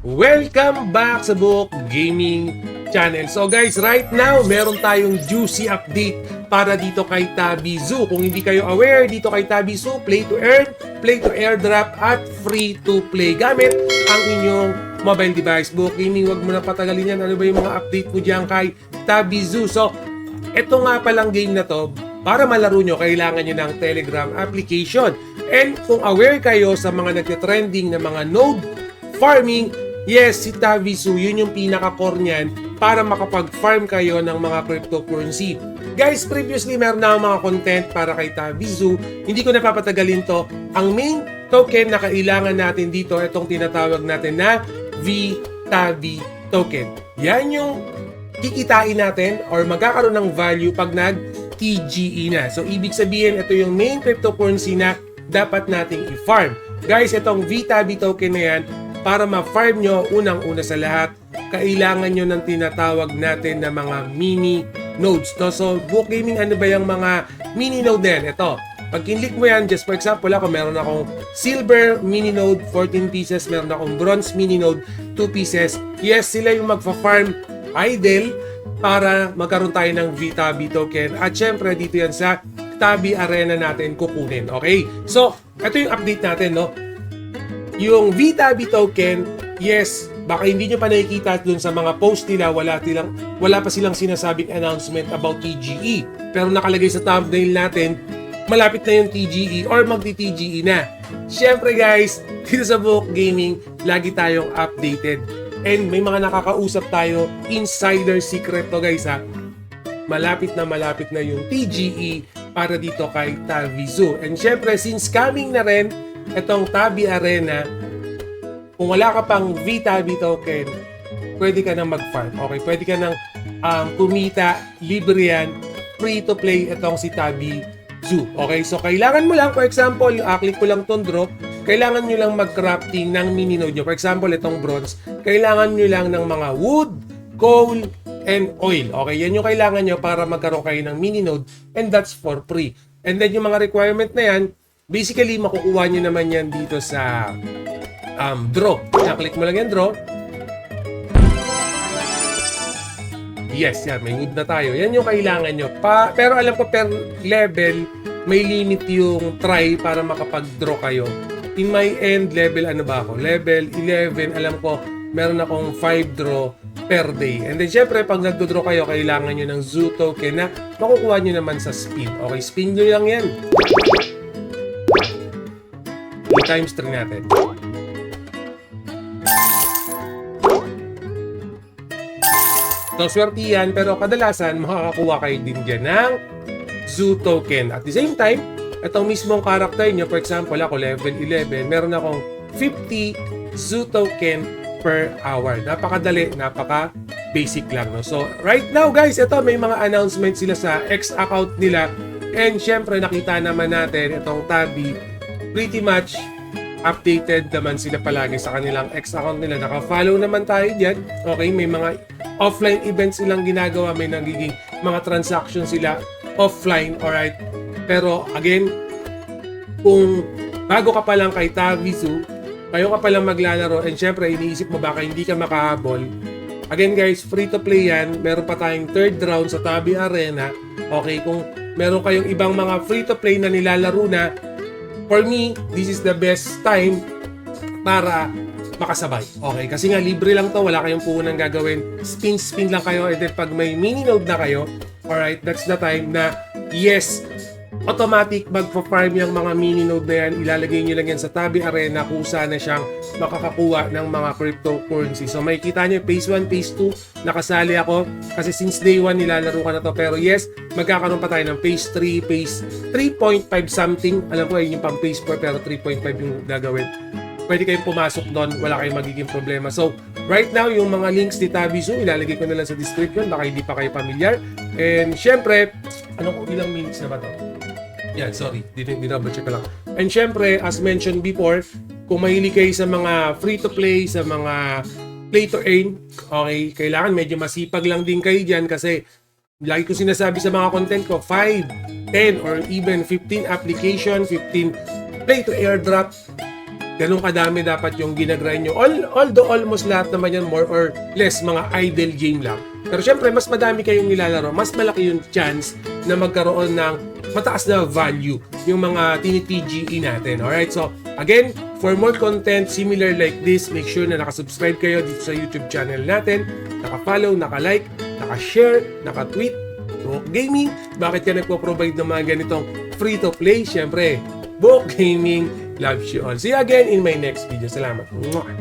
Welcome back sa Book Gaming Channel. So guys, right now, meron tayong juicy update para dito kay Tabizu. Kung hindi kayo aware, dito kay Tabizu, play to earn, play to airdrop, at free to play gamit ang inyong mobile device. Book Gaming, wag mo na patagalin yan. Ano ba yung mga update mo dyan kay Tabizu? So, eto nga palang game na to, para malaro nyo, kailangan nyo ng Telegram application. And kung aware kayo sa mga nagtitrending na mga node farming, yes, si Tabizu, yun yung pinaka-core niyan para makapag-farm kayo ng mga cryptocurrency. Guys, previously meron na mga content para kay Tabizu. Hindi ko napapatagalin to. Ang main token na kailangan natin dito, itong tinatawag natin na VTabi token. Yan yung kikitain natin or magkakaroon ng value pag nag-TGE na. So, ibig sabihin, ito yung main cryptocurrency na dapat nating i-farm. Guys, itong VTabi token na yan, para ma-farm nyo, unang-una sa lahat, kailangan nyo ng tinatawag natin na mga mini nodes. No? So, Book Gaming, ano ba yung mga mini node na yan? Ito, pag kinlik mo yan, just for example, ako meron akong silver mini node, 14 pieces, meron akong bronze mini node, 2 pieces. Yes, sila yung magfa-farm idle para magkaroon tayo ng VTabi token. At syempre, dito yan sa Tabi Arena natin kukunin. Okay? So, ito yung update natin, no? Yung VTabi token, yes, baka hindi nyo pa nakikita dun sa mga post nila, wala pa silang sinasabing announcement about TGE. Pero nakalagay sa thumbnail natin, malapit na yung TGE or magti-TGE na. Siyempre guys, dito sa Book Gaming, lagi tayong updated. And may mga nakakausap tayo, insider secret to guys ha. Malapit na yung TGE para dito kay Tabizu. And syempre, since coming na rin itong Tabi Arena, kung wala ka pang VTabi token, pwede ka nang mag-farm. Okay, pwede ka nang kumita, libre yan, free to play itong si Tabizu. Okay, so kailangan mo lang, for example, click ko lang itong drop, kailangan nyo lang mag-crafting ng mini node nyo. For example, itong bronze, kailangan nyo lang ng mga wood, coal, and oil. Okay, yan yung kailangan nyo para magkaroon kayo ng mini node, and that's for free. And then yung mga requirement na yan, basically, makukuha nyo naman yan dito sa draw. Click mo lang yan, draw. Yes, yan. May wood na tayo. Yan yung kailangan nyo. Pero alam ko, per level, may limit yung try para makapag-draw kayo. In my end, level ano ba ako? Level 11, alam ko, meron akong 5 draw per day. And then, syempre, pag nagdo-draw kayo, kailangan nyo ng zoo token na makukuha nyo naman sa spin. Okay, spin nyo lang yan. Times 3 natin. So, swerte yan, pero kadalasan makakakuha kayo din dyan ng zoo token. At the same time, itong mismong character nyo, for example, ako level 11, meron akong 50 zoo token per hour. Napakadali, napaka-basic lang. No? So, right now guys, ito may mga announcement sila sa X account nila. And syempre, nakita naman natin itong Tabi, pretty much updated naman sila palagi sa kanilang X account nila. Naka-follow naman tayo dyan. Okay, may mga offline events silang ginagawa. May nagiging mga transactions sila offline. Alright. Pero again, kung bago ka pa lang kay Tabizu, kayo ka pa lang maglalaro, and syempre, iniisip mo baka hindi ka makahabol. Again guys, free to play yan. Meron pa tayong third round sa Tabi Arena. Okay, kung meron kayong ibang mga free to play na nilalaro na, for me, this is the best time para makasabay. Okay, kasi nga libre lang to, wala kayong puunang gagawin. Spin lang kayo, and then pag may mini node na kayo, alright, that's the time na, yes, automatic magpa-farm yung mga mini node na yan. Ilalagay nyo lang yan sa Tabi Arena kung saan na siyang makakakuha ng mga cryptocurrency. So makikita nyo, phase 1, phase 2, nakasali ako kasi since day 1 nilalaro ka na to. Pero yes, magkakaroon pa tayo ng phase 3, phase 3.5 something. Alam ko yun yung pang phase 4 pero 3.5 yung gagawin. Pwede kayong pumasok doon, wala kayong magiging problema. So, right now, yung mga links ni Tabizu, ilalagay ko na lang sa description, baka hindi pa kayo familiar. And syempre, ilang minutes na ba to? Yan, sorry, dinouble check ko lang. And syempre, as mentioned before, kung mahilig kayo sa mga free-to-play, sa mga play-to-earn, okay, kailangan medyo masipag lang din kayo dyan kasi lagi ko sinasabi sa mga content ko, 5, 10, or even 15 application, 15 play-to-airdrop, ganun kadami dapat yung ginagrind nyo. Although almost lahat naman yan more or less mga idle game lang. Pero syempre, mas madami kayong nilalaro, mas malaki yung chance na magkaroon ng mataas na value yung mga tini-TGE natin. Alright, so again, for more content similar like this, make sure na nakasubscribe kayo dito sa YouTube channel natin, naka-follow, naka-like, naka-share, naka-tweet. Book Gaming, bakit ka nagpo-provide ng mga ganitong free-to-play? Syempre, Book Gaming loves you all. See you again in my next video. Salamat. Mwah!